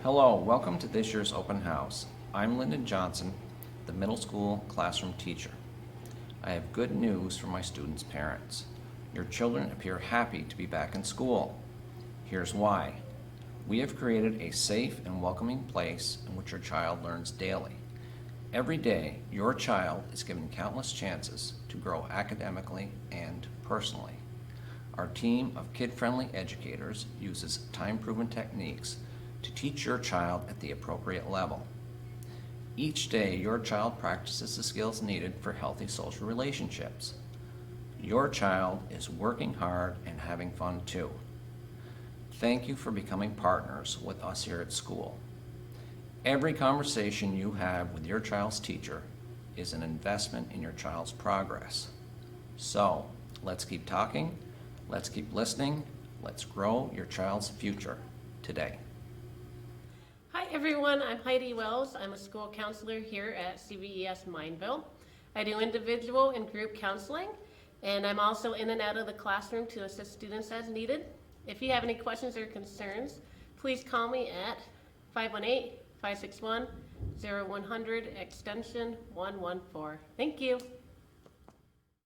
Hello, welcome to this year's open house. I'm Lyndon Johnson, the middle school classroom teacher. I have good news for my students' parents. Your children appear happy to be back in school. Here's why. We have created a safe and welcoming place in which your child learns daily. Every day, your child is given countless chances to grow academically and personally. Our team of kid-friendly educators uses time-proven techniques to teach your child at the appropriate level. Each day, your child practices the skills needed for healthy social relationships. Your child is working hard and having fun too. Thank you for becoming partners with us here at school. Every conversation you have with your child's teacher is an investment in your child's progress. So, let's keep talking, let's keep listening, let's grow your child's future today. Hi everyone, I'm Heidi Wells. I'm a school counselor here at CV-TEC Mineville. I do individual and group counseling, and I'm also in and out of the classroom to assist students as needed. If you have any questions or concerns, please call me at 518-561-0100 extension 114. Thank you.